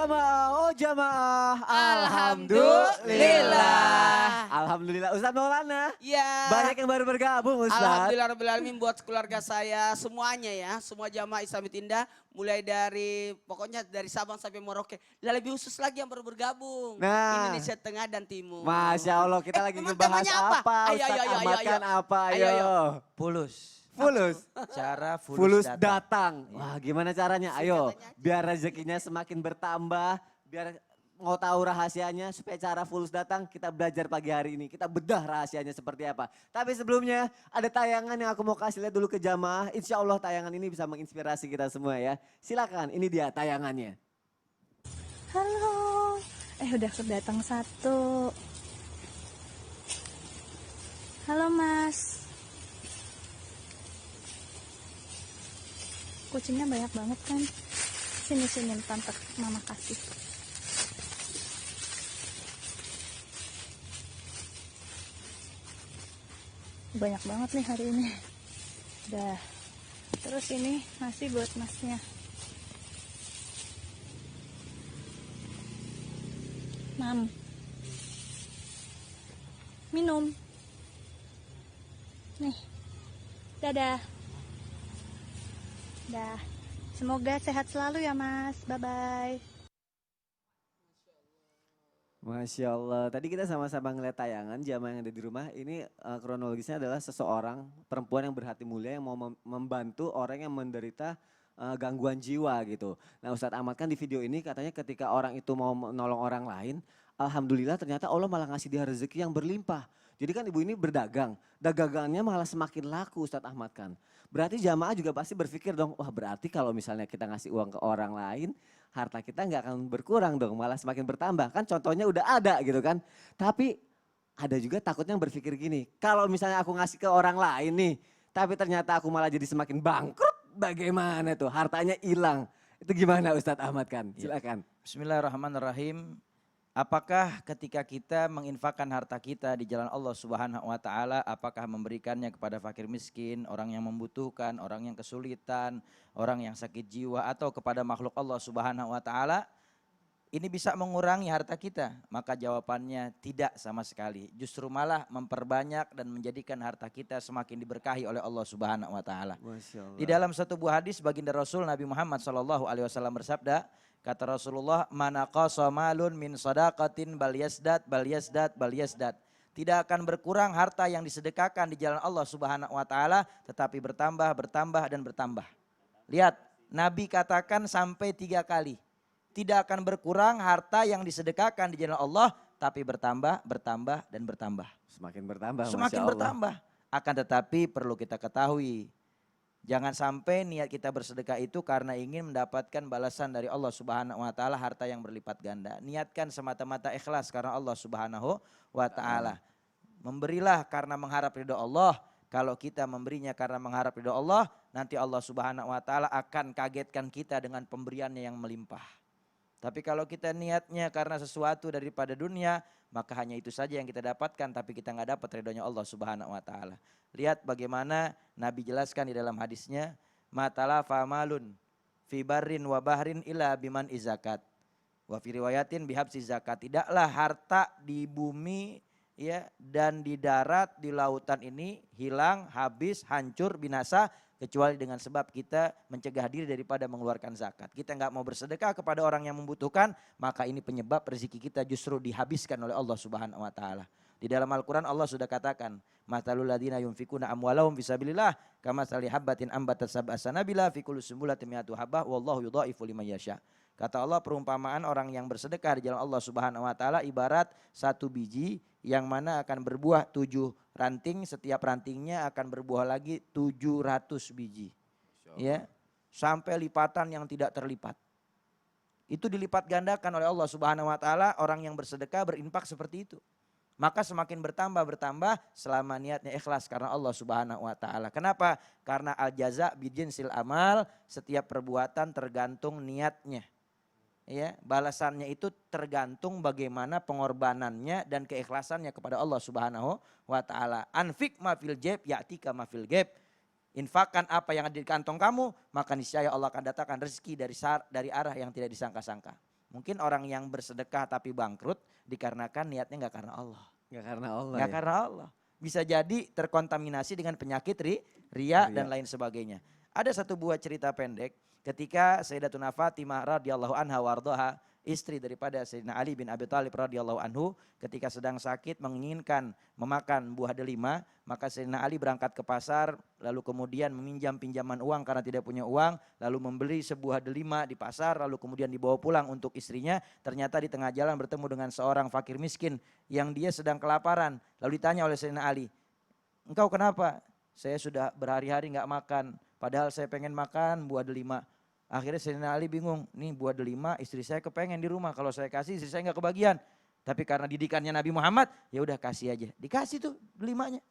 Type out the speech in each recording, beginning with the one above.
Jamaah, oh jamaah. Alhamdulillah. Alhamdulillah. Ustadz Maulana. Ya. Banyak yang baru bergabung Ustadz. Alhamdulillahirrahmanirrahim buat keluarga saya semuanya ya. Semua jamaah Islamit Indah. Mulai dari pokoknya dari Sabang sampai Merauke. Dan lebih khusus lagi yang baru bergabung. Nah. Indonesia Tengah dan Timur. Masya Allah kita lagi ngebahas temanya apa? Ayo, Ustadz ayo, Ahmad ayo, kan ayo. apa? Ayo, Ayo. ayo. Fulus. Fulus. Cara Fulus datang. datang. Wah gimana caranya? Ayo. Singkatannya aja. Biar rezekinya semakin bertambah. Biar mau tahu rahasianya supaya cara fulus datang kita belajar pagi hari ini. Kita bedah rahasianya seperti apa. Tapi sebelumnya ada tayangan yang aku mau kasih lihat dulu ke jamaah. Insya Allah tayangan ini bisa menginspirasi kita semua ya. Silakan ini dia tayangannya. Halo, udah kedatang satu. Halo Mas. Kucingnya banyak banget kan. Sini tante mama kasih. Banyak banget nih hari ini. Dah. Terus ini nasi buat masnya. Mam. Minum. Nih. Dadah. Dah. Semoga sehat selalu ya Mas. Bye-bye. Masya Allah. Tadi kita sama-sama ngeliat tayangan jamaah yang ada di rumah. Ini kronologisnya adalah seseorang perempuan yang berhati mulia yang mau membantu orang yang menderita gangguan jiwa gitu. Nah Ustadz Ahmad kan di video ini katanya ketika orang itu mau menolong orang lain. Alhamdulillah ternyata Allah malah ngasih dia rezeki yang berlimpah. Jadi kan ibu ini berdagang. Dagangannya malah semakin laku Ustadz Ahmad kan. Berarti jamaah juga pasti berpikir dong. Wah berarti kalau misalnya kita ngasih uang ke orang lain. Harta kita nggak akan berkurang dong, malah semakin bertambah. Kan contohnya udah ada gitu kan. Tapi ada juga takutnya yang berpikir gini, kalau misalnya aku ngasih ke orang lain nih, tapi ternyata aku malah jadi semakin bangkrut, bagaimana tuh? Hartanya hilang. Itu gimana Ustadz Ahmad kan? Silakan. Bismillahirrahmanirrahim. Apakah ketika kita menginfakkan harta kita di jalan Allah Subhanahu wa taala, apakah memberikannya kepada fakir miskin, orang yang membutuhkan, orang yang kesulitan, orang yang sakit jiwa atau kepada makhluk Allah Subhanahu wa taala, ini bisa mengurangi harta kita? Maka jawabannya tidak sama sekali. Justru malah memperbanyak dan menjadikan harta kita semakin diberkahi oleh Allah Subhanahu wa taala. Di dalam satu buah hadis baginda Rasul Nabi Muhammad SAW bersabda, kata Rasulullah, manaqasa malun min sadaqatin bal yazdad. Tidak akan berkurang harta yang disedekahkan di jalan Allah Subhanahu wa taala, tetapi bertambah dan bertambah. Lihat, Nabi katakan sampai 3 kali. Tidak akan berkurang harta yang disedekahkan di jalan Allah, tapi bertambah dan bertambah. Semakin bertambah. Semakin bertambah. Akan tetapi perlu kita ketahui, jangan sampai niat kita bersedekah itu karena ingin mendapatkan balasan dari Allah Subhanahu wa taala harta yang berlipat ganda. Niatkan semata-mata ikhlas karena Allah Subhanahu wa taala. Memberilah karena mengharap ridho Allah. Kalau kita memberinya karena mengharap ridho Allah, nanti Allah Subhanahu wa taala akan kagetkan kita dengan pemberiannya yang melimpah. Tapi kalau kita niatnya karena sesuatu daripada dunia, maka hanya itu saja yang kita dapatkan, tapi kita nggak dapat ridhonya Allah Subhanahu wa taala. Lihat bagaimana Nabi jelaskan di dalam hadisnya, matala famalun fi barrin wa bahrin ila biman izakat. Wa fi riwayatin bihabsi zakat. Tidaklah harta di bumi ya dan di darat, di lautan ini hilang, habis, hancur, binasa kecuali dengan sebab kita mencegah diri daripada mengeluarkan zakat. Kita nggak mau bersedekah kepada orang yang membutuhkan, maka ini penyebab rezeki kita justru dihabiskan oleh Allah Subhanahu wa taala. Di dalam Al-Quran Allah sudah katakan, matalul ladina yunfikuna amwalahum fisabilillah kamatsali habbatin ambatat sab'a sanabila fi kulli sumbulatin mi'atu habbah wallahu yudhaifu liman yasha. Kata Allah, perumpamaan orang yang bersedekah di jalan Allah Subhanahu wa taala ibarat 1 biji yang mana akan berbuah 7 ranting, setiap rantingnya akan berbuah lagi 700 biji. Ya, sampai lipatan yang tidak terlipat. Itu dilipat gandakan oleh Allah Subhanahu wa taala, orang yang bersedekah berinfak seperti itu. Maka semakin bertambah selama niatnya ikhlas karena Allah Subhanahu wa taala. Kenapa? Karena al jaza bijinsil amal, setiap perbuatan tergantung niatnya. Ya, balasannya itu tergantung bagaimana pengorbanannya dan keikhlasannya kepada Allah Subhanahu wa taala. Anfik ma fil jaib ya'tika ma fil ghaib. Infakkan apa yang ada di kantong kamu, maka niscaya Allah akan datangkan rezeki dari arah yang tidak disangka-sangka. Mungkin orang yang bersedekah tapi bangkrut dikarenakan niatnya nggak karena Allah. Nggak karena Allah Nggak ya. karena Allah. Bisa jadi terkontaminasi dengan penyakit ria dan Ria. lain sebagainya. Ada satu buah cerita pendek ketika Sayyidatuna Fatimah radhiyallahu anha wardoha, istri daripada Sayyidina Ali bin Abi Thalib radhiyallahu anhu, ketika sedang sakit menginginkan memakan buah delima, maka Sayyidina Ali berangkat ke pasar, lalu kemudian meminjam pinjaman uang karena tidak punya uang, lalu membeli sebuah delima di pasar, lalu kemudian dibawa pulang untuk istrinya. Ternyata di tengah jalan bertemu dengan seorang fakir miskin yang dia sedang kelaparan. Lalu ditanya oleh Sayyidina Ali, "Engkau kenapa?" "Saya sudah berhari-hari nggak makan, padahal saya pengen makan buah delima." Akhirnya Sayyidina Ali bingung, nih buah delima istri saya kepengen di rumah, kalau saya kasih istri saya nggak kebagian. Tapi karena didikannya Nabi Muhammad, ya udah kasih aja. Dikasih tuh delimanya.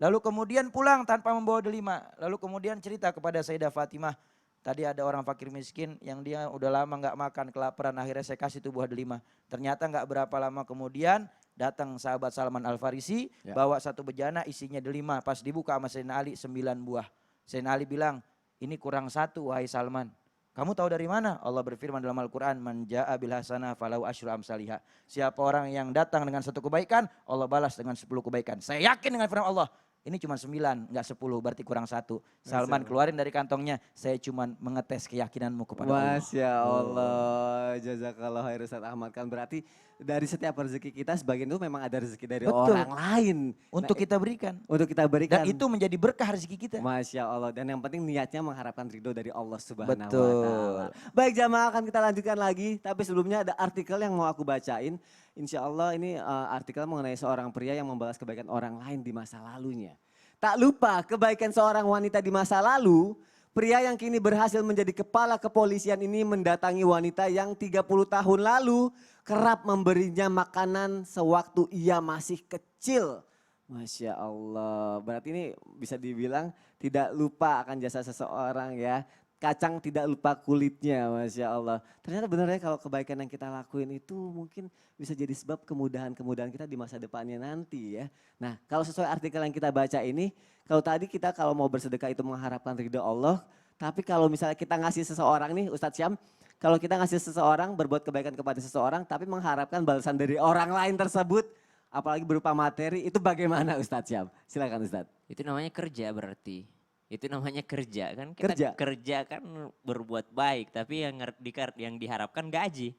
Lalu kemudian pulang tanpa membawa delima. Lalu kemudian cerita kepada Sayyidah Fatimah, tadi ada orang fakir miskin yang dia udah lama nggak makan, kelaparan, akhirnya saya kasih tuh buah delima. Ternyata nggak berapa lama kemudian datang sahabat Salman Al-Farisi, Ya. bawa satu bejana isinya delima. Pas dibuka sama Sayyidina Ali 9 buah. Sayyidina Ali bilang, ini kurang satu wahai Salman. Kamu tahu dari mana? Allah berfirman dalam Al-Quran, "Man ja'a bil hasanah falau asyru amsalihha." Siapa orang yang datang dengan satu kebaikan, Allah balas dengan 10 kebaikan. Saya yakin dengan firman Allah, ini cuma 9, enggak 10, berarti kurang satu. Salman keluarin dari kantongnya, saya cuma mengetes keyakinanmu kepada Allah. Masya Allah, jazakallah khair Ustaz Ahmad. Kan berarti dari setiap rezeki kita sebagian itu memang ada rezeki dari Betul. orang lain. Untuk kita berikan. Untuk kita berikan. Dan itu menjadi berkah rezeki kita. Masya Allah, dan yang penting niatnya mengharapkan ridho dari Allah Subhanahu wa Betul. Ta'ala. Baik jamaah, akan kita lanjutkan lagi, tapi sebelumnya ada artikel yang mau aku bacain. Insya Allah ini artikel mengenai seorang pria yang membalas kebaikan orang lain di masa lalunya. Tak lupa kebaikan seorang wanita di masa lalu, pria yang kini berhasil menjadi kepala kepolisian ini mendatangi wanita yang 30 tahun lalu kerap memberinya makanan sewaktu ia masih kecil. Masya Allah, berarti ini bisa dibilang tidak lupa akan jasa seseorang ya. Kacang tidak lupa kulitnya, Masya Allah. Ternyata benar ya kalau kebaikan yang kita lakuin itu mungkin bisa jadi sebab kemudahan-kemudahan kita di masa depannya nanti ya. Nah kalau sesuai artikel yang kita baca ini, kalau tadi kita kalau mau bersedekah itu mengharapkan ridho Allah. Tapi kalau misalnya kita ngasih seseorang nih Ustadz Syam, kalau kita ngasih seseorang berbuat kebaikan kepada seseorang tapi mengharapkan balasan dari orang lain tersebut, apalagi berupa materi, itu bagaimana Ustadz Syam? Silakan Ustadz. Itu namanya kerja berarti. Itu namanya kerja kan. Kita Kerja. kerja kan berbuat baik tapi yang diharapkan gaji.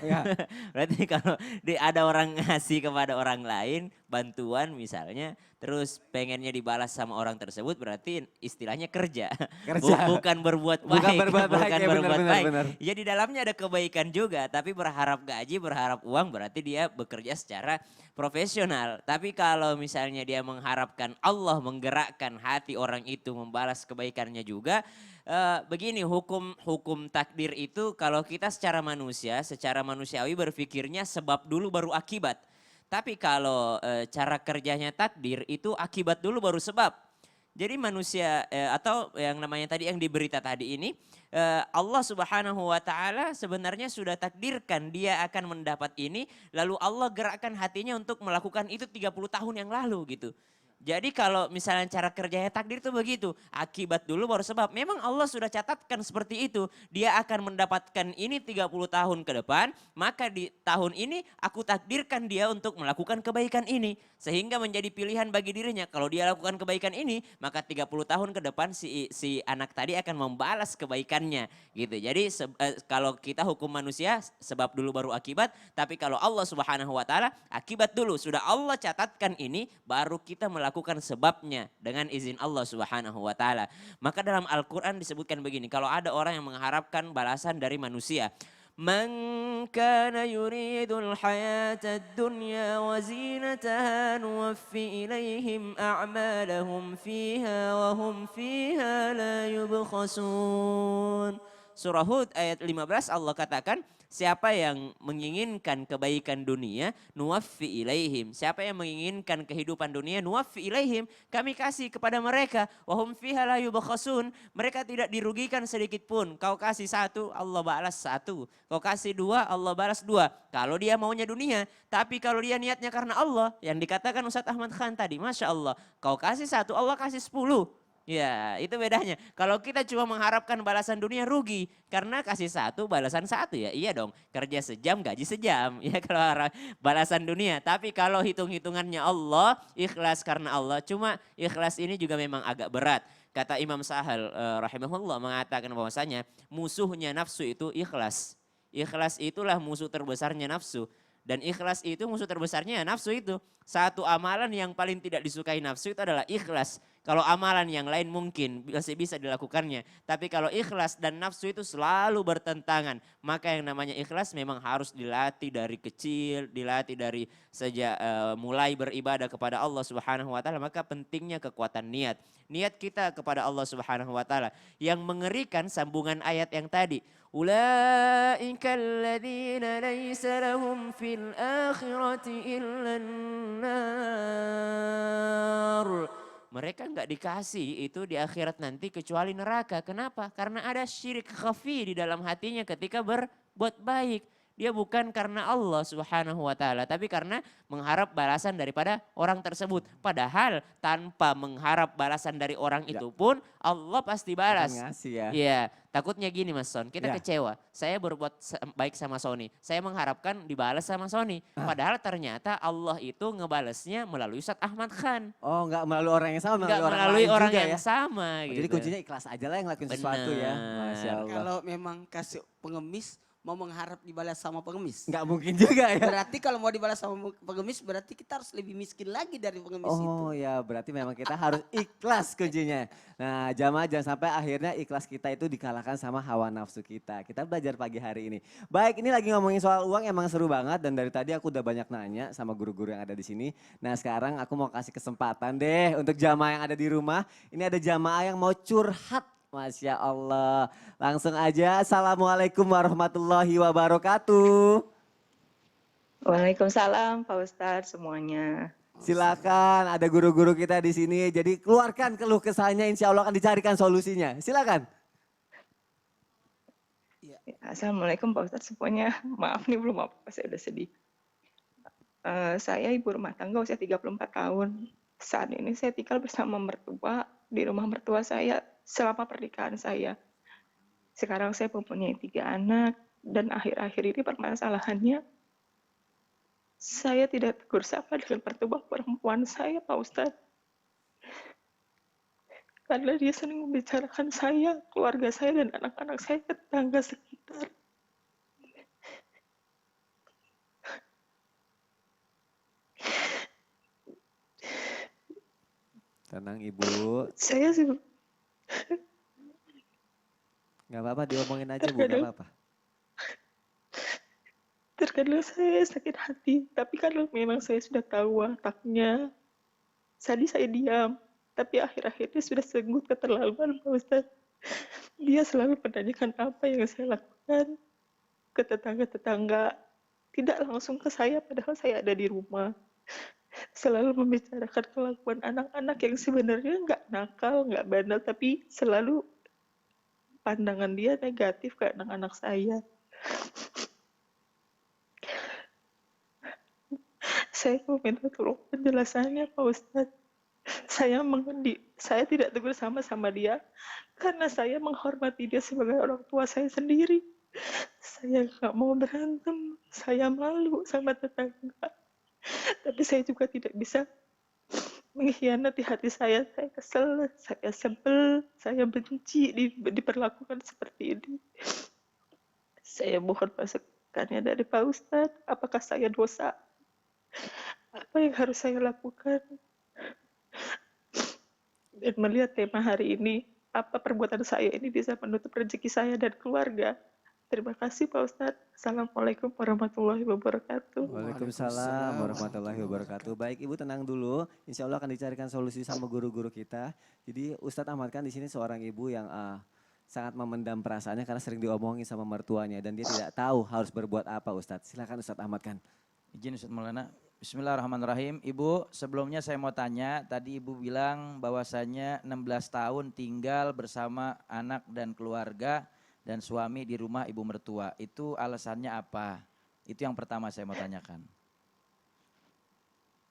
Ya. Berarti kalau ada orang ngasih kepada orang lain bantuan misalnya terus pengennya dibalas sama orang tersebut berarti istilahnya kerja. Kerja. Bukan berbuat baik. Bukan berbuat baik, Bukan ya, berbuat benar, baik. benar. Ya di dalamnya ada kebaikan juga tapi berharap gaji, berharap uang berarti dia bekerja secara profesional. Tapi kalau misalnya dia mengharapkan Allah menggerakkan hati orang itu membalas kebaikannya juga. Begini hukum takdir itu kalau kita secara manusiawi berpikirnya sebab dulu baru akibat. Tapi kalau cara kerjanya takdir itu akibat dulu baru sebab. Jadi manusia atau yang namanya tadi yang diberita tadi ini Allah Subhanahu wa taala sebenarnya sudah takdirkan dia akan mendapat ini lalu Allah gerakkan hatinya untuk melakukan itu 30 tahun yang lalu gitu. Jadi kalau misalnya cara kerjanya takdir itu begitu, akibat dulu baru sebab. Memang Allah sudah catatkan seperti itu. Dia akan mendapatkan ini 30 tahun ke depan, maka di tahun ini aku takdirkan dia untuk melakukan kebaikan ini. Sehingga menjadi pilihan bagi dirinya. Kalau dia lakukan kebaikan ini, maka 30 tahun ke depan si anak tadi akan membalas kebaikannya. Gitu. Jadi kalau kita hukum manusia, sebab dulu baru akibat. Tapi kalau Allah Subhanahu wa taala, akibat dulu. Sudah Allah catatkan ini, baru kita melakukan sebabnya dengan izin Allah Subhanahu wa taala. Maka dalam Al-Qur'an disebutkan begini, kalau ada orang yang mengharapkan balasan dari manusia, man kana yuridul hayatad dunya wa zinataha nuwaffi ilaihim a'malahum fiha wa hum fiha la yubkhasun. Surah Hud ayat 15 Allah katakan, siapa yang menginginkan kebaikan dunia, nuwaffi ilaihim. Siapa yang menginginkan kehidupan dunia, nuwaffi ilaihim. Kami kasih kepada mereka. Wahum fiha la yubkhasun. Mereka tidak dirugikan sedikit pun. Kau kasih satu, Allah balas satu. Kau kasih dua, Allah balas dua. Kalau dia maunya dunia. Tapi kalau dia niatnya karena Allah. Yang dikatakan Ustadz Ahmad Khan tadi, Masya Allah. Kau kasih satu, Allah kasih 10. Ya, itu bedanya. Kalau kita cuma mengharapkan balasan dunia rugi. Karena kasih satu, balasan satu ya. Iya dong, kerja sejam, gaji sejam. Ya kalau balasan dunia. Tapi kalau hitung-hitungannya Allah, ikhlas karena Allah. Cuma ikhlas ini juga memang agak berat. Kata Imam Sahal rahimahullah mengatakan bahwasanya musuhnya nafsu itu ikhlas. Ikhlas itulah musuh terbesarnya nafsu. Dan ikhlas itu musuh terbesarnya ya nafsu itu. Satu amalan yang paling tidak disukai nafsu itu adalah ikhlas. Kalau amalan yang lain mungkin masih bisa dilakukannya. Tapi kalau ikhlas dan nafsu itu selalu bertentangan. Maka yang namanya ikhlas memang harus dilatih dari kecil. Dilatih dari sejak mulai beribadah kepada Allah Subhanahu wa taala. Maka pentingnya kekuatan niat. Niat kita kepada Allah Subhanahu wa taala. Yang mengerikan sambungan ayat yang tadi. Ulaika alladzina laysa lahum fil akhirati illan nar. Mereka enggak dikasih itu di akhirat nanti kecuali neraka. Kenapa? Karena ada syirik khafi di dalam hatinya ketika berbuat baik. Dia bukan karena Allah Subhanahu wa taala, tapi karena mengharap balasan daripada orang tersebut. Padahal tanpa mengharap balasan dari orang itu pun Allah pasti balas. Akan ngasih ya. Iya, takutnya gini Mas Son, kita Ya. kecewa. Saya berbuat baik sama Sony, saya mengharapkan dibalas sama Sony. Padahal ternyata Allah itu ngebalesnya melalui Ustadz Ahmad Khan. Oh, nggak melalui orang yang sama, Enggak melalui orang melalui lain orang juga yang ya. sama Oh, gitu. jadi kuncinya ikhlas aja lah yang ngelakuin sesuatu ya. Benar. Masya Allah. Kalau memang kasih pengemis mau mengharap dibalas sama pengemis. Nggak mungkin juga ya. Berarti kalau mau dibalas sama pengemis berarti kita harus lebih miskin lagi dari pengemis itu. Oh ya, berarti memang kita harus ikhlas kuncinya. Nah, jamaah jangan sampai akhirnya ikhlas kita itu dikalahkan sama hawa nafsu kita. Kita belajar pagi hari ini. Baik, ini lagi ngomongin soal uang emang seru banget dan dari tadi aku udah banyak nanya sama guru-guru yang ada di sini. Nah, sekarang aku mau kasih kesempatan deh untuk jamaah yang ada di rumah. Ini ada jamaah yang mau curhat. Masya Allah. Langsung aja, Assalamualaikum warahmatullahi wabarakatuh. Waalaikumsalam Pak Ustadz semuanya. Silakan, ada guru-guru kita di sini. Jadi keluarkan keluh kesahnya, insya Allah akan dicarikan solusinya. Silakan. Assalamualaikum Pak Ustadz semuanya. Maaf nih belum apa-apa, saya udah sedih. Saya ibu rumah tangga usia 34 tahun. Saat ini saya tinggal bersama mertua di rumah mertua saya selama pernikahan saya. Sekarang saya mempunyai 3 anak dan akhir-akhir ini permasalahannya saya tidak tegur sapa dengan mertua perempuan saya Pak Ustadz. Karena dia sering membicarakan saya, keluarga saya, dan anak-anak saya ke tetangga sekitar. Tenang Ibu, Saya sih nggak apa-apa diomongin aja Bu, nggak apa-apa. terkadang saya sakit hati, tapi kalau memang saya sudah tahu wataknya, saya diam. Tapi akhir-akhirnya sudah senggut keterlaluan Pak Ustadz. Dia selalu menanyakan apa yang saya lakukan ke tetangga-tetangga. Tidak langsung ke saya, padahal saya ada di rumah. Selalu membicarakan kelakuan anak-anak yang sebenarnya nggak nakal, nggak bandel, tapi selalu pandangan dia negatif ke anak-anak saya. Saya mau minta tolong penjelasannya Pak Ustadz. Saya tidak tegur sama dia karena saya menghormati dia sebagai orang tua saya sendiri. Saya nggak mau berantem, saya malu sama tetangga. Tapi saya juga tidak bisa mengkhianati hati saya. Saya kesel, saya sebel, saya benci diperlakukan seperti ini. Saya mohon masukannya dari Pak Ustadz. Apakah saya dosa? Apa yang harus saya lakukan? Dan melihat tema hari ini, apa perbuatan saya ini bisa menutup rezeki saya dan keluarga? Terima kasih Pak Ustadz. Assalamualaikum warahmatullahi wabarakatuh. Waalaikumsalam warahmatullahi wabarakatuh. Baik Ibu tenang dulu, insya Allah akan dicarikan solusi sama guru-guru kita. Jadi Ustadz Ahmad kan di sini seorang ibu yang sangat memendam perasaannya karena sering diomongin sama mertuanya dan dia tidak tahu harus berbuat apa Ustadz. Silakan Ustadz Ahmad kan. Izin Ustaz Maulana. Bismillahirrahmanirrahim. Ibu, sebelumnya saya mau tanya, tadi Ibu bilang bahwasanya 16 tahun tinggal bersama anak dan keluarga dan suami di rumah ibu mertua. Itu alasannya apa? Itu yang pertama saya mau tanyakan.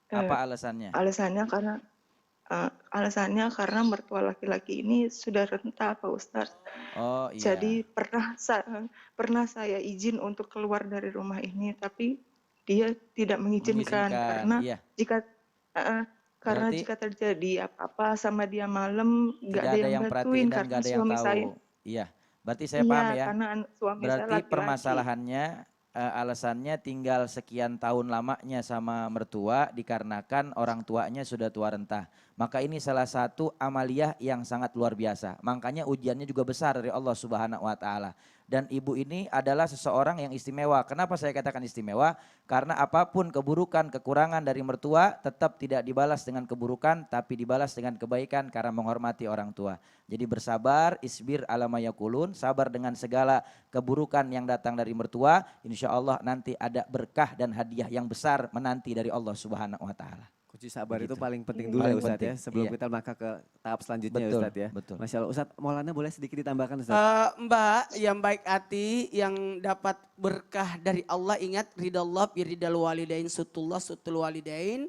Apa alasannya? Alasannya karena Alasannya karena mertua laki-laki ini sudah renta Pak Ustadz. Oh iya. Jadi pernah saya izin untuk keluar dari rumah ini, tapi dia tidak mengizinkan karena Iya. jika karena Berarti jika terjadi apa-apa sama dia malam nggak tidak ada ada yang yang bantuin perhatiin dan karena nggak ada yang suami tahu. saya Iya. Berarti saya paham ya. karena suami saya Berarti laki-laki. permasalahannya alasannya tinggal sekian tahun lamanya sama mertua dikarenakan orang tuanya sudah tua renta. Maka ini salah satu amaliyah yang sangat luar biasa. Makanya ujiannya juga besar dari Allah Subhanahu wa taala. Dan ibu ini adalah seseorang yang istimewa. Kenapa saya katakan istimewa? Karena apapun keburukan, kekurangan dari mertua tetap tidak dibalas dengan keburukan tapi dibalas dengan kebaikan karena menghormati orang tua. Jadi bersabar, isbir ala ma yakulun, sabar dengan segala keburukan yang datang dari mertua. Insya Allah nanti ada berkah dan hadiah yang besar menanti dari Allah Subhanahu wa taala. Kunci sabar itu Begitu. paling penting dulu Paling ya Ustadz penting, ya. Sebelum iya. kita melangkah ke tahap selanjutnya ya Betul, Ustadz ya. betul. Masya Allah. Ustadz Maulana boleh sedikit ditambahkan Ustadz? Mbak yang baik hati, yang dapat berkah dari Allah, ingat ridallah biridal walidain sutullah sutul walidain.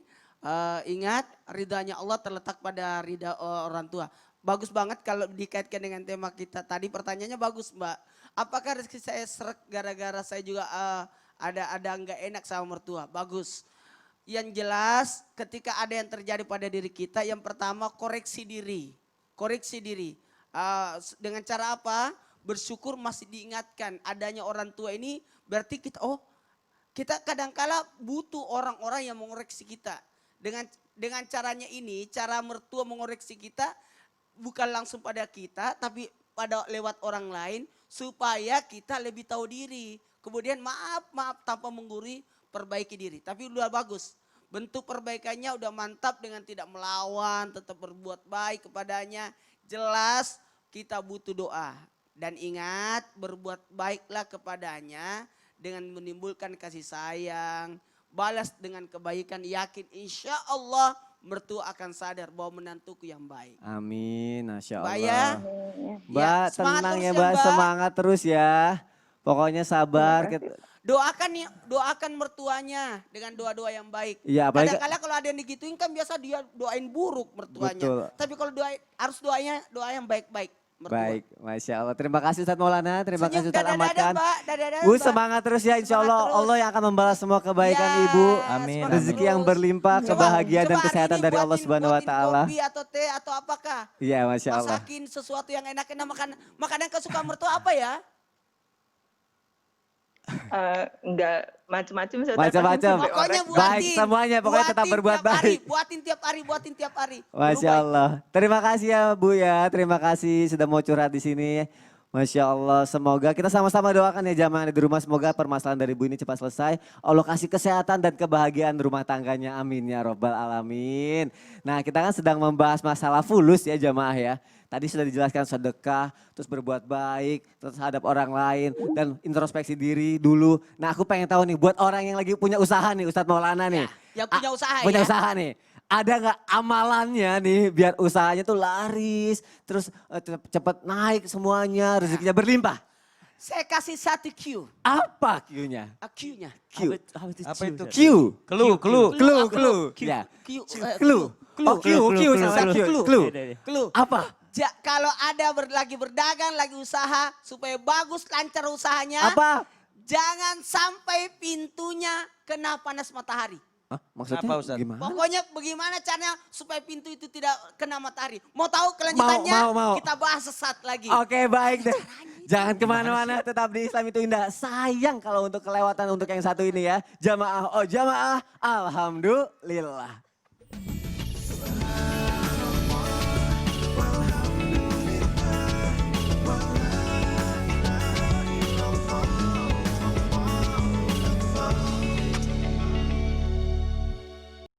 Ingat ridhanya Allah terletak pada ridha orang tua. Bagus banget kalau dikaitkan dengan tema kita tadi, pertanyaannya bagus Mbak. Apakah rezeki saya seret gara-gara saya juga ada nggak enak sama mertua? Bagus. Yang jelas ketika ada yang terjadi pada diri kita, yang pertama koreksi diri. Koreksi diri. Dengan cara apa? Bersyukur masih diingatkan adanya orang tua ini, berarti kita kadangkala butuh orang-orang yang mengoreksi kita. Dengan caranya ini, cara mertua mengoreksi kita bukan langsung pada kita tapi pada lewat orang lain supaya kita lebih tahu diri. Kemudian maaf tanpa menggurui, perbaiki diri. Tapi udah bagus. Bentuk perbaikannya udah mantap dengan tidak melawan, tetap berbuat baik kepadanya. Jelas kita butuh doa. Dan ingat, berbuat baiklah kepadanya dengan menimbulkan kasih sayang. Balas dengan kebaikan, yakin insya Allah mertua akan sadar bahwa menantuku yang baik. Amin, Masya Mbak Allah. ya. Mbak Ya, semangat tenang terus ya ya, Mbak, Mbak. semangat terus ya. Pokoknya sabar. Doakan mertuanya dengan doa-doa yang baik. Iya, apalagi Kadang-kadang kalau ada yang digituin kan biasa dia doain buruk mertuanya. Betul. Tapi kalau harus doa yang baik-baik. Mertua. Baik, Masya Allah. Terima kasih Ustadz Maulana, terima kasih Ustadz Ahmad dadah, Khan. Mbak. Dadah, Bu Mbak. semangat terus ya, insya Semangat Allah terus. Allah yang akan membalas semua kebaikan Ya, Ibu. Amin, semangat Rezeki terus. yang berlimpah, Coba- kebahagiaan dan coba hari kesehatan ini dari Allah Subhanahu wa taala. Kopi atau teh atau apakah? Iya, Masya Allah. Masakin sesuatu yang enak-enak, makanan kesukaan mertua apa ya? Enggak macam-macam saya Macam-macam. datang sampai Pokoknya orang- buatin. Baik semuanya, pokoknya tetap Buatin berbuat tiap hari, baik. Buatin tiap hari. Masya Berubah. Allah. Terima kasih ya Bu ya, terima kasih sudah mau curhat di sini. Masya Allah, semoga kita sama-sama doakan ya jamaah yang ada di rumah, semoga permasalahan dari Bu ini cepat selesai. Allah kasih kesehatan dan kebahagiaan rumah tangganya, amin ya robbal alamin. Nah kita kan sedang membahas masalah fulus ya jamaah ya. Tadi sudah dijelaskan sedekah, terus berbuat baik, terus terhadap orang lain, dan introspeksi diri dulu. Nah aku pengen tahu nih, buat orang yang lagi punya usaha nih, Ustadz Maulana nih. yang punya usaha Punya ya. usaha nih. Ada nggak amalannya nih biar usahanya tuh laris, terus cepet naik semuanya, rezekinya berlimpah. Saya kasih satu Q. Apa Q-nya? Q-nya. Q. Apa itu? Q. Clue. Clue. Ya. Clue. Oh Q sama Q. Clue. Clue. Apa? Kalau ada lagi berdagang, lagi usaha, supaya bagus, lancar usahanya. Apa? Jangan sampai pintunya kena panas matahari. Hah, maksudnya Apa, Ustadz? gimana? Pokoknya bagaimana caranya supaya pintu itu tidak kena matahari. Mau tahu kelanjutannya? Mau. Kita bahas sesaat lagi. Oke baik deh. Jangan kemana-mana, tetap di Islam itu indah. Sayang kalau untuk kelewatan untuk yang satu ini ya. Jamaah, oh jamaah, alhamdulillah.